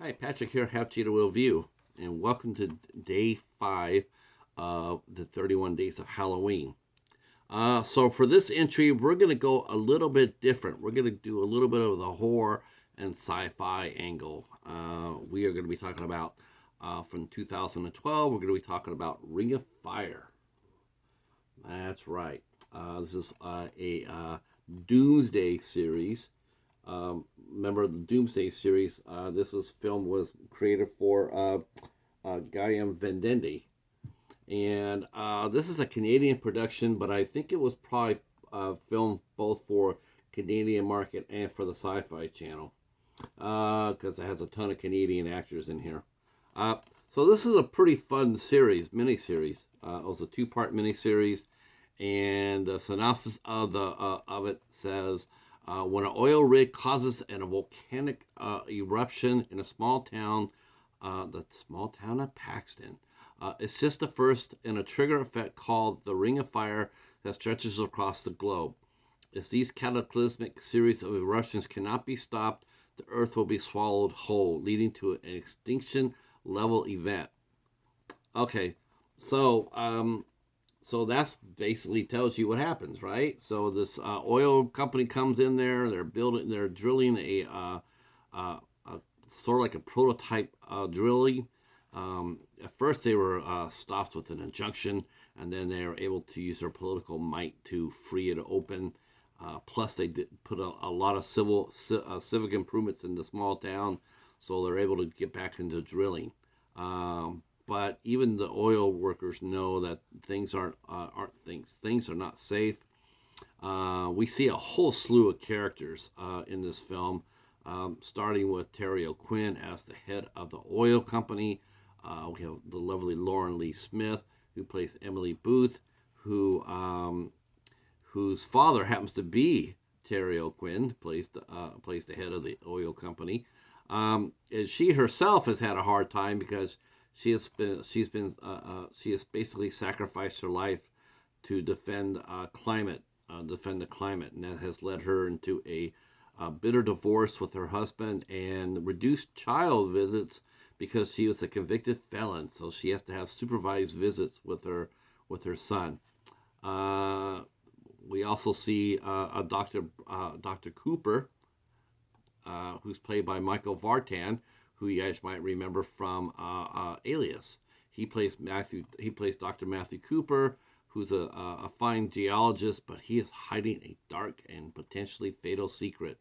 Hi, Patrick here, HC.WV, and welcome to day 5 of the 31 Days of Halloween. So for this entry, we're going to go a little bit different. We're going to do a little bit of the horror and sci-fi angle. We are going to be talking about, from 2012, we're going to be talking about Ring of Fire. That's right. This is a Doomsday series. Member of the Doomsday series. Film was created for Guillaume Vendende, and this is a Canadian production, but I think it was probably filmed both for Canadian market and for the SyFy Channel, because it has a ton of Canadian actors in here. So this is a pretty fun miniseries. It was a 2-part miniseries, and the synopsis of it says, when an oil rig causes a volcanic eruption in a small town, the small town of Paxton, it's just the first in a trigger effect called the Ring of Fire that stretches across the globe. If these cataclysmic series of eruptions cannot be stopped, the Earth will be swallowed whole, leading to an extinction level event. Okay, so that's basically tells you what happens, right? So this oil company comes in there. They're drilling a sort of like a prototype drilling. At first, they were stopped with an injunction, and then they were able to use their political might to free it open. Plus, they did put a lot of civic improvements in the small town, so they're able to get back into drilling. But even the oil workers know that things aren't things are not safe. We see a whole slew of characters in this film, starting with Terry O'Quinn as the head of the oil company. We have the lovely Lauren Lee Smith, who plays Emily Booth, whose father happens to be Terry O'Quinn, plays the head of the oil company. And she herself has had a hard time because she has basically sacrificed her life to defend the climate, and that has led her into a bitter divorce with her husband and reduced child visits because she was a convicted felon. So she has to have supervised visits with her son. We also see a Dr. Cooper, who's played by Michael Vartan, who you guys might remember from Alias. He plays Dr. Matthew Cooper, who's a fine geologist, but he is hiding a dark and potentially fatal secret.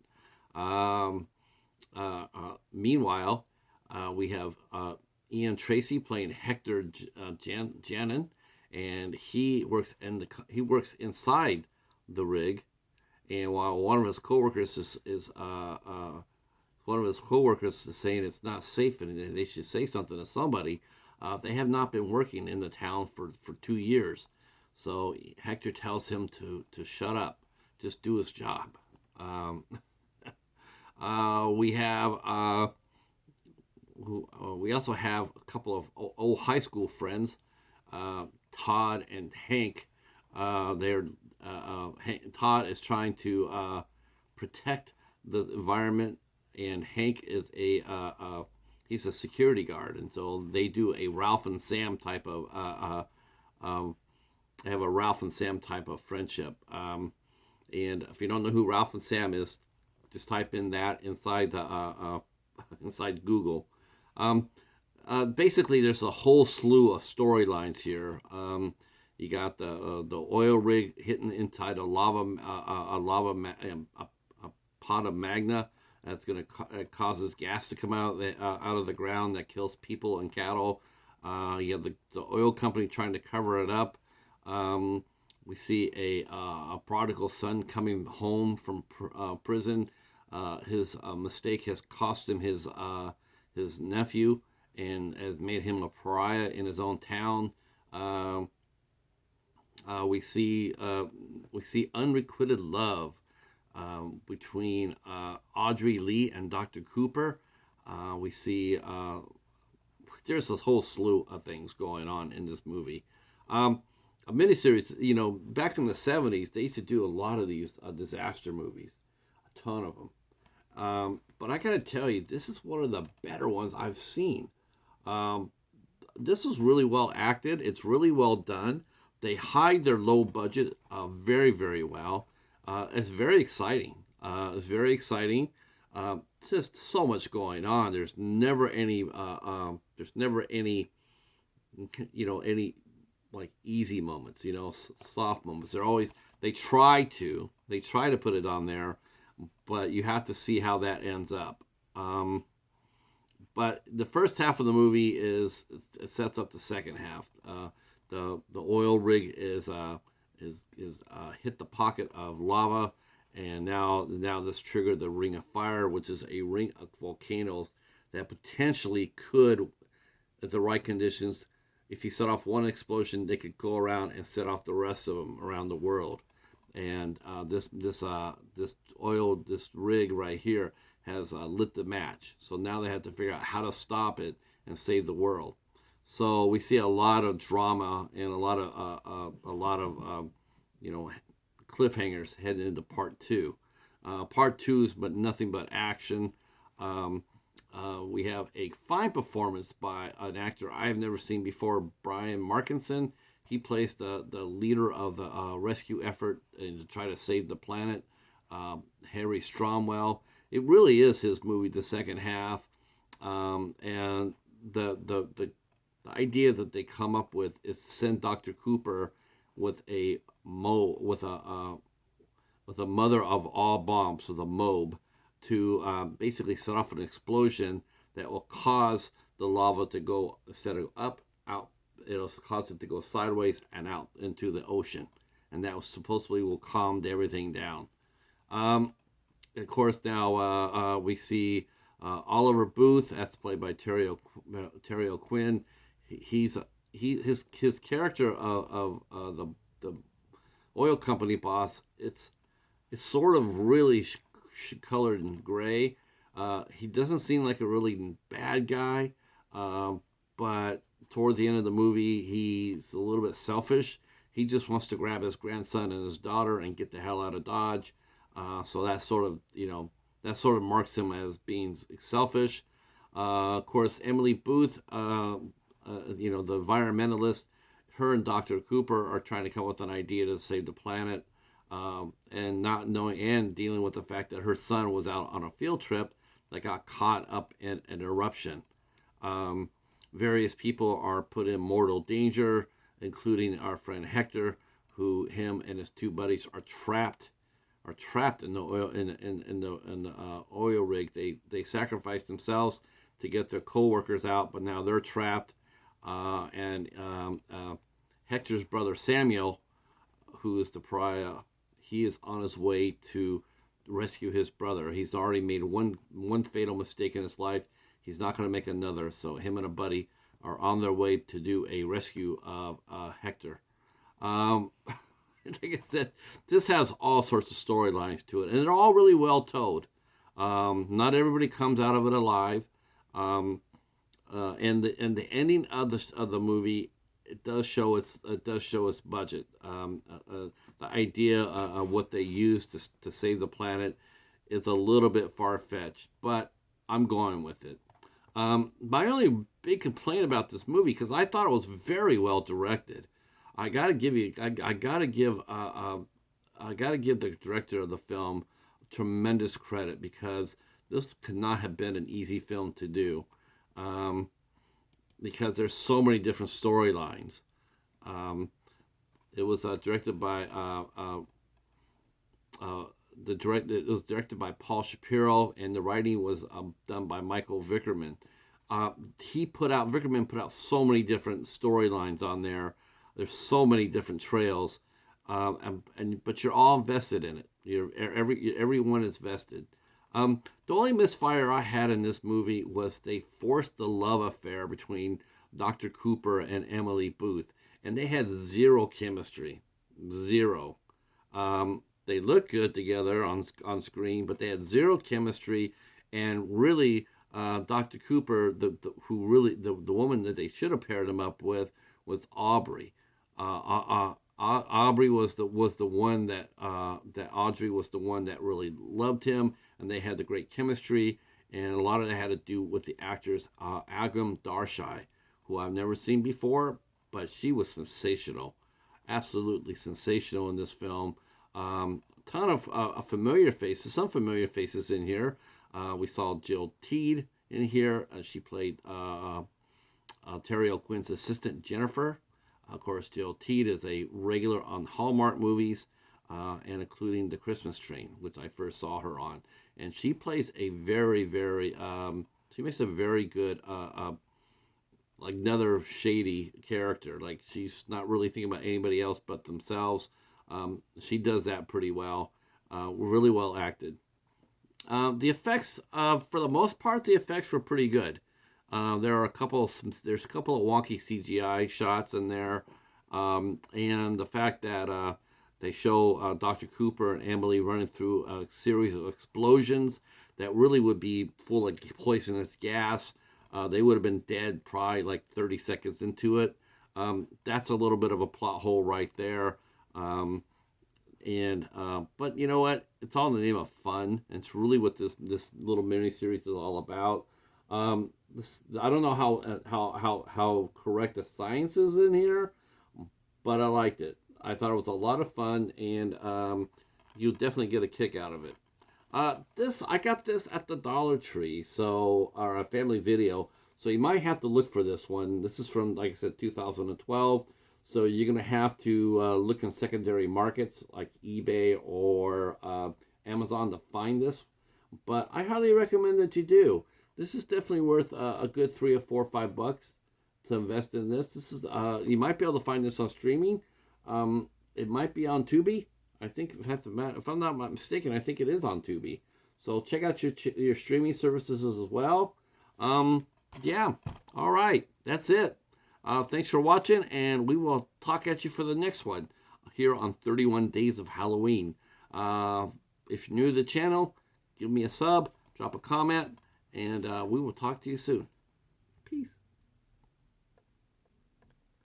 Meanwhile, we have Ian Tracy playing Hector Janin, and he works inside the rig. And while one of his coworkers is saying it's not safe and they should say something to somebody, they have not been working in the town for 2 years. So Hector tells him to shut up, just do his job. We also have a couple of old high school friends, Todd and Hank. Todd is trying to protect the environment, and Hank is he's a security guard, and so they do a Ralph and Sam type of have a Ralph and Sam type of friendship. And if you don't know who Ralph and Sam is, just type in that inside inside Google. Basically, there's a whole slew of storylines here. You got the oil rig hitting inside a pot of magna that's going to causes gas to come out of the ground that kills people and cattle. You have the oil company trying to cover it up. We see a prodigal son coming home from prison. His mistake has cost him his nephew and has made him a pariah in his own town. We see unrequited love between Audrey Lee and Dr. Cooper. We see there's this whole slew of things going on in this movie. A miniseries, back in the 70s, they used to do a lot of these disaster movies, a ton of them. But I gotta tell you, this is one of the better ones I've seen. Um, this is really well acted. It's really well done. They hide their low budget very, very well. It's very exciting. It's very exciting. Just so much going on. There's never any, any like easy moments. Soft moments. They try to put it on there, but you have to see how that ends up. But the first half of the movie it sets up the second half. The oil rig is hit the pocket of lava, and now this triggered the ring of fire, which is a ring of volcanoes that potentially could, at the right conditions, if you set off one explosion, they could go around and set off the rest of them around the world. And this rig right here has lit the match. So now they have to figure out how to stop it and save the world. So we see a lot of drama and a lot of cliffhangers heading into part two. Part two is but nothing but action. Um, we have a fine performance by an actor I have never seen before, Brian Markinson. He plays the leader of the rescue effort to try to save the planet, Harry Stromwell. It really is his movie, the second half, and the idea that they come up with is to send Dr. Cooper with a with a mother of all bombs, with a MOB, to basically set off an explosion that will cause the lava to go, instead of up, out, it'll cause it to go sideways and out into the ocean. And that was supposedly will calm everything down. Of course, now we see Oliver Booth, that's played by Terry O'Quinn. His character of the oil company boss. It's sort of really colored in gray. He doesn't seem like a really bad guy, but toward the end of the movie, he's a little bit selfish. He just wants to grab his grandson and his daughter and get the hell out of Dodge. So that sort of marks him as being selfish. Of course, Emily Booth, the environmentalist, her and Dr. Cooper are trying to come up with an idea to save the planet, and not knowing and dealing with the fact that her son was out on a field trip that got caught up in an eruption. Various people are put in mortal danger, including our friend Hector, who him and his two buddies are trapped in the oil rig. They sacrificed themselves to get their co-workers out, but now they're trapped. And Hector's brother Samuel, who is the pariah, he is on his way to rescue his brother. He's already made one fatal mistake in his life. He's not going to make another. So him and a buddy are on their way to do a rescue of Hector. Like I said, this has all sorts of storylines to it, and they're all really well told. Not everybody comes out of it alive. And the ending of the movie, it does show its budget. The idea of what they used to save the planet is a little bit far fetched, but I'm going with it. My only big complaint about this movie, because I thought it was very well directed, I gotta give the director of the film tremendous credit, because this could not have been an easy film to do. Because there's so many different storylines. It was directed by it was directed by Paul Shapiro, and the writing was done by Michael Vartan. Vickerman put out so many different storylines on there. There's so many different trails, but you're all vested in it. Everyone is vested. The only misfire I had in this movie was they forced the love affair between Dr. Cooper and Emily Booth, and they had zero chemistry, zero. They looked good together on screen, but they had zero chemistry, and really, Dr. Cooper, the woman that they should have paired him up with was Aubrey. Aubrey was the one that Audrey was the one that really loved him, and they had the great chemistry, and a lot of it had to do with the actress Agam Darshai, who I've never seen before, but she was sensational, absolutely sensational in this film. Ton of familiar faces, some familiar faces in here. We saw Jill Teed in here. She played Terry O'Quinn's assistant, Jennifer. Of course, Jill Teed is a regular on Hallmark movies, and including The Christmas Train, which I first saw her on. And she plays a very, very, she makes a very good, like another shady character. Like she's not really thinking about anybody else but themselves. She does that pretty well. Really well acted. The effects, for the most part, the effects were pretty good. There's a couple of wonky CGI shots in there, and the fact that they show Dr. Cooper and Emily running through a series of explosions that really would be full of poisonous gas. They would have been dead probably like 30 seconds into it. That's a little bit of a plot hole right there. But you know what? It's all in the name of fun. And it's really what this little mini series is all about. I don't know how correct the science is in here, but I liked it. I thought it was a lot of fun, and you'll definitely get a kick out of it. I got this at the Dollar Tree, or a Family Video, so you might have to look for this one. This is from, like I said, 2012. So you're going to have to look in secondary markets like eBay or Amazon to find this. But I highly recommend that you do. This is definitely worth a good $3 or $4 or $5 to invest in this. This is you might be able to find this on streaming. It might be on Tubi. I think if I'm not mistaken, I think it is on Tubi. So check out your streaming services as well. Yeah. All right. That's it. Thanks for watching, and we will talk at you for the next one here on 31 Days of Halloween. If you're new to the channel, give me a sub, drop a comment, and we will talk to you soon. Peace.